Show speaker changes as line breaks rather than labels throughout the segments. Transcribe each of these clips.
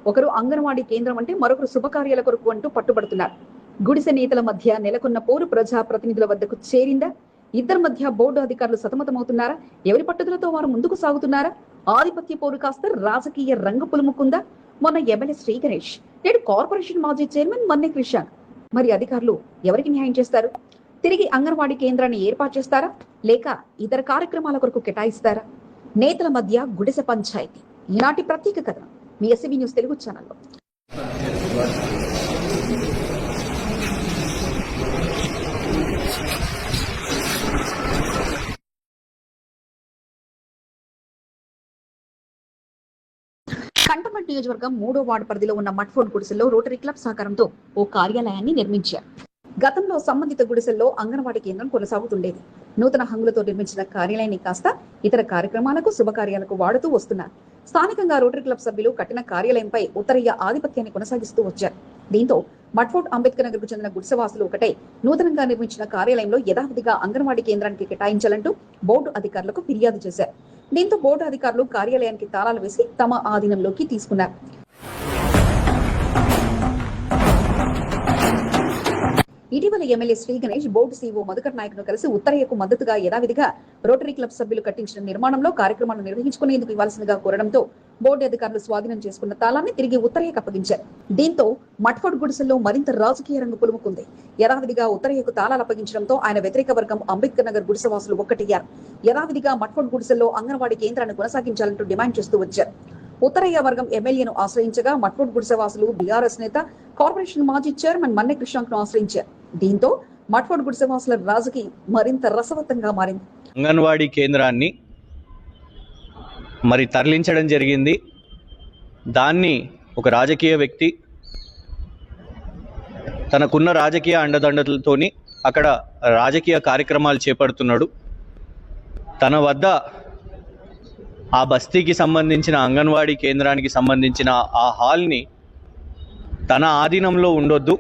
ఒకరు అంగన్వాడీ కేంద్రం అంటే మరొకరు శుభకార్యాల కొరకు అంటూ పట్టుబడుతున్నారు. గుడిసె నేతల మధ్య నెలకొన్న పోరు ప్రజా ప్రతినిధుల వద్దకు చేరిందా? ఇద్దరి మధ్య బోర్డు అధికారులు సతమతమవుతున్నారా? ఎవరి పట్టుదలతో వారు ముందుకు సాగుతున్నారా? ఆధిపత్య పోరు కాస్త రాజకీయ రంగు పులుముకుందా? మొన్న ఎమ్మెల్యే శ్రీ గణేష్, నేడు కార్పొరేషన్ మాజీ చైర్మన్ మన్నె క్రిషాంక్. మరి అధికారులు ఎవరికి న్యాయం చేస్తారు? తిరిగి అంగన్వాడీ కేంద్రాన్ని ఏర్పాటు చేస్తారా, లేక ఇతర కార్యక్రమాల కొరకు కేటాయిస్తారా? నేతల మధ్య గుడిసె పంచాయతీ ఈనాటి ప్రత్యేక కథనం మీ ఎస్సీబీ న్యూస్ తెలుగు ఛానల్లో. కంటోన్మెంట్ నియోజకవర్గం 3వ వార్డు పరిధిలో ఉన్న మట్ఫోర్డ్ గుడిసెల్లో రోటరీ క్లబ్ సహకారంతో ఓ కార్యాలయాన్ని నిర్మించారు. గతంలో సంబంధిత గుడిసెల్లో అంగన్వాడీ కేంద్రం కొనసాగుతుండేది. నూతన హంగులతో నిర్మించిన కార్యాలయాన్ని కాస్త ఇతర కార్యక్రమాలకు, శుభకార్యాలకు వాడుతూ వస్తున్నారు. స్థానికంగా రోటరీ క్లబ్ సభ్యులు కట్టిన కార్యాలయంపై ఉత్తరయ్య ఆధిపత్యాన్ని కొనసాగిస్తూ వచ్చారు. దీంతో మట్ఫోర్డ్ అంబేద్కర్ నగర్ కు చెందిన గుడిసెవాసులు ఒకటే నూతనంగా నిర్మించిన కార్యాలయంలో యథావిధిగా అంగన్వాడీ కేంద్రానికి కేటాయించాలంటూ బోర్డు అధికారులకు ఫిర్యాదు చేశారు. దీంతో బోర్డు అధికారులు కార్యాలయానికి తాళాలు వేసి తమ ఆధీనంలోకి తీసుకున్నారు. ఇటీవల MLA Shri Ganesh board CEO Madhukar Nayak ను కలిసి ఉత్తరయ్యకు మద్దతుగా యథావిధిగా రోటరీ క్లబ్ సభ్యులు కట్టించిన నిర్మాణంలో కార్యక్రమాలు నిర్వహించుకునేందుకు ఇవ్వాల్సిందిగా కోరడంతో బోర్డు అధికారులు స్వాధీనం చేసుకున్న తాళాన్ని తిరిగి ఉత్తరయ్యకు అప్పగించారు. దీంతో మట్ఫోర్డ్ గుడిసెల్లో మరింత రాజకీయ రంగు పులుముకుంది. యథావిధిగా ఉత్తరయ్యకు తాళాలు అప్పగించడంతో ఆయన వ్యతిరేక వర్గం అంబేద్కర్ నగర్ గుడిసెవాసులు ఒక్కటయ్యారు. యథావిధిగా మట్ఫోర్డ్ గుడిసెల్లో అంగన్వాడీ కేంద్రాన్ని కొనసాగించాలంటూ డిమాండ్ చేస్తూ వచ్చారు. ఉత్తరయ్య వర్గం ఎమ్మెల్యేను ఆశ్రయించగా మట్ఫోర్డ్ గుడిసెవాసులు బీఆర్ఎస్ నేత, కార్పొరేషన్ మాజీ చైర్మన్ మన్నె క్రిషాంక్ ను ఆశ్రయించారు. దీంతో మట్ఫోర్డ్ గుడిసెవాసుల రాజకీయం మరింత రసవత్తంగా మారింది.
అంగన్వాడీ కేంద్రాన్ని మరి తరలించడం జరిగింది. దాన్ని ఒక రాజకీయ వ్యక్తి తనకున్న రాజకీయ అండదండలతోని అక్కడ రాజకీయ కార్యక్రమాలు చేపడుతున్నాడు. తన వద్ద ఆ బస్తీకి సంబంధించిన అంగన్వాడీ కేంద్రానికి సంబంధించిన ఆ హాల్ని తన ఆధీనంలో ఉండొద్దు,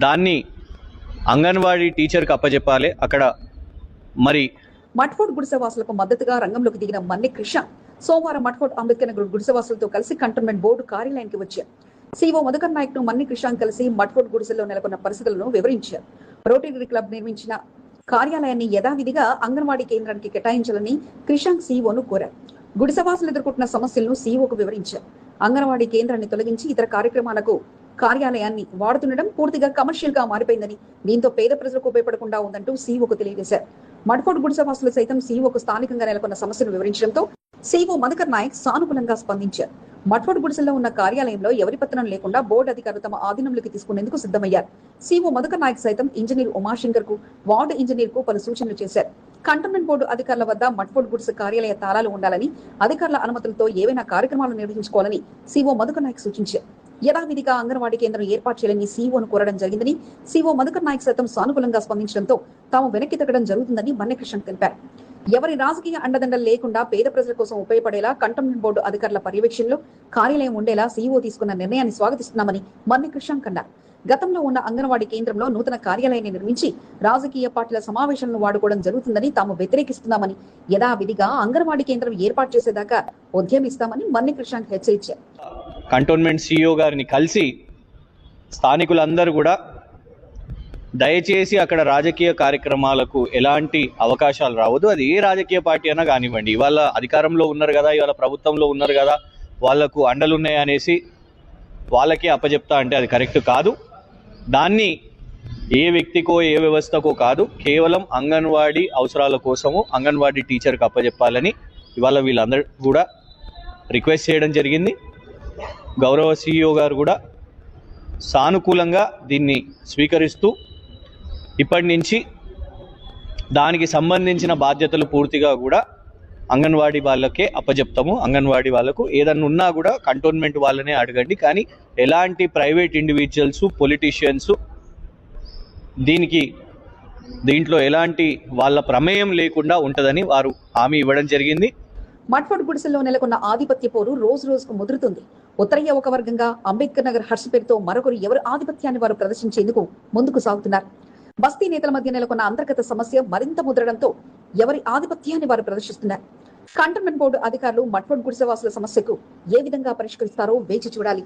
దాన్ని అంగన్వాడీ టీచర్కి అప్పచెప్పాలి. అక్కడ మరి
మట్ఫోర్డ్ గుడిసెవాసులకు మద్దతుగా రంగంలోకి దిగిన మన్నె క్రిషాంక్ సోమవారం మట్ఫోర్డ్ అంబేద్కర్ నగర్ గుడిసెవాసులతో కలిసి కంటోన్మెంట్ బోర్డు కార్యాలయానికి వచ్చారు. సీఓ మధుకర్ నాయక్ ను మన్నె క్రిషాంక్ కలిసి మట్ఫోర్డ్ గుడిసెల్లో నెలకొన్న పరిస్థితులను వివరించారు. రోటరీ క్లబ్ నిర్మించిన కార్యాలయాన్ని యథావిధిగా అంగన్వాడీ కేంద్రానికి కేటాయించాలని క్రిషాంక్ సీఓను కోరారు. గుడిసెవాసులు ఎదుర్కొంటున్న సమస్యలను సీఓకు వివరించారు. అంగన్వాడీ కేంద్రాన్ని తొలగించి ఇతర కార్యక్రమాలకు కార్యాలయాన్ని వాడుతుండడం పూర్తిగా కమర్షియల్ గా మారిపోయిందని, దీంతో పేద ప్రజలకు ఉపయోగపడకుండా ఉందంటూ సీఓకు తెలియజేశారు. మట్ఫోర్డ్ గుడిసెవాసులు సైతం సీఓకు స్థానికంగా నెలకొన్న సమస్యను వివరించడంతో సీఓ మధుకర్ నాయక్ సానుకూలంగా స్పందించారు. మట్ఫోర్డ్ గుడిసెల్లో ఉన్న కార్యాలయంలో ఎవరి పత్రం లేకుండా బోర్డు అధికారులు తమ ఆధీనంలోకి తీసుకునేందుకు సిద్ధమయ్యారు. సీఓ మధుకర్ నాయక్ సైతం ఇంజనీర్ ఉమాశంకర్ కు, వార్డు ఇంజనీర్ కు పలు సూచనలు చేశారు. కంటోన్మెంట్ బోర్డు అధికారుల వద్ద మట్ఫోర్డ్ గుడిసె కార్యాలయ తాళాలు ఉండాలని, అధికారుల అనుమతులతో ఏవైనా కార్యక్రమాలు నిర్వహించుకోవాలని సీఓ మధుకర్ నాయక్ సూచించారు. యథావిధిగా అంగన్వాడీ కేంద్రం ఏర్పాటు చేయాలని సీఓను కోరడం జరిగిందని, సీఓ మధుకర్ నాయక్ సైతం సానుకూలంగా స్పందించడంతో తాము వెనక్కి తగ్గడం జరుగుతుందని మన్నె క్రిషాంక్ తెలిపారు. ఎవరి రాజకీయ అండదండలు లేకుండా పేద ప్రజల కోసం ఉపయోగపడేలా కంటోన్మెంట్ బోర్డు అధికారుల పర్యవేక్షణలో కార్యాలయం ఉండేలా సీఓ తీసుకున్న నిర్ణయాన్ని స్వాగతిస్తున్నామని మన్నె క్రిషాంక్ అన్నారు. గతంలో ఉన్న అంగన్వాడీ కేంద్రంలో నూతన కార్యాలయాన్ని నిర్మించి రాజకీయ పార్టీల సమావేశాలను వాడుకోవడం జరుగుతుందని తాము వ్యతిరేకిస్తున్నామని, యథావిధిగా అంగన్వాడీ కేంద్రం ఏర్పాటు చేసేదాకా ఉద్యమిస్తామని మన్నె క్రిషాంక్ హెచ్చరించారు.
కంటోన్మెంట్ సీఈఓ గారిని కలిసి స్థానికులందరూ కూడా దయచేసి అక్కడ రాజకీయ కార్యక్రమాలకు ఎలాంటి అవకాశాలు రావద్దు. అది ఏ రాజకీయ పార్టీ అయినా కానివ్వండి, ఇవాళ అధికారంలో ఉన్నారు కదా, ఇవాళ ప్రభుత్వంలో ఉన్నారు కదా, వాళ్లకు అండలున్నాయి అనేసి వాళ్ళకే అప్పచెప్తా అంటే అది కరెక్ట్ కాదు. దాన్ని ఏ వ్యక్తికో ఏ వ్యవస్థకో కాదు, కేవలం అంగన్వాడీ అవసరాల కోసము అంగన్వాడీ టీచర్కి అప్పచెప్పాలని ఇవాళ వీళ్ళందరూ కూడా రిక్వెస్ట్ చేయడం జరిగింది. గౌరవ సీఈఓ గారు కూడా సానుకూలంగా దీన్ని స్వీకరిస్తూ ఇప్పటి నుంచి దానికి సంబంధించిన బాధ్యతలు పూర్తిగా కూడా అంగన్వాడీ వాళ్ళకే అప్పచెప్తాము. అంగన్వాడీ వాళ్ళకు ఏదన్నా ఉన్నా కూడా కంటోన్మెంట్ వాళ్ళనే అడగండి, కానీ ఎలాంటి ప్రైవేట్ ఇండివిజువల్స్, పొలిటీషియన్స్ దీంట్లో ఎలాంటి వాళ్ళ ప్రమేయం లేకుండా ఉంటుందని వారు హామీ ఇవ్వడం జరిగింది.
మట్ఫోర్డ్ గుడిసెల్లో నెలకొన్న ఆధిపత్య పోరు రోజు రోజుకు ముదురుతుంది. ఉత్తరయ్య ఒక వర్గంగా, అంబేద్కర్ నగర్ హర్ష పేరుతో మరొకరు ఎవరి ఆధిపత్యాన్ని వారు ప్రదర్శించేందుకు ముందుకు సాగుతున్నారు. బస్తీ నేతల మధ్య నెలకొన్న అంతర్గత సమస్య మరింత ముదరడంతో ఎవరి ఆధిపత్యాన్ని వారు ప్రదర్శిస్తున్నారు. కంటోన్మెంట్ బోర్డు అధికారులు మట్ఫోర్డ్ గుడిసెవాసుల సమస్యకు ఏ విధంగా పరిష్కరిస్తారో వేచి చూడాలి.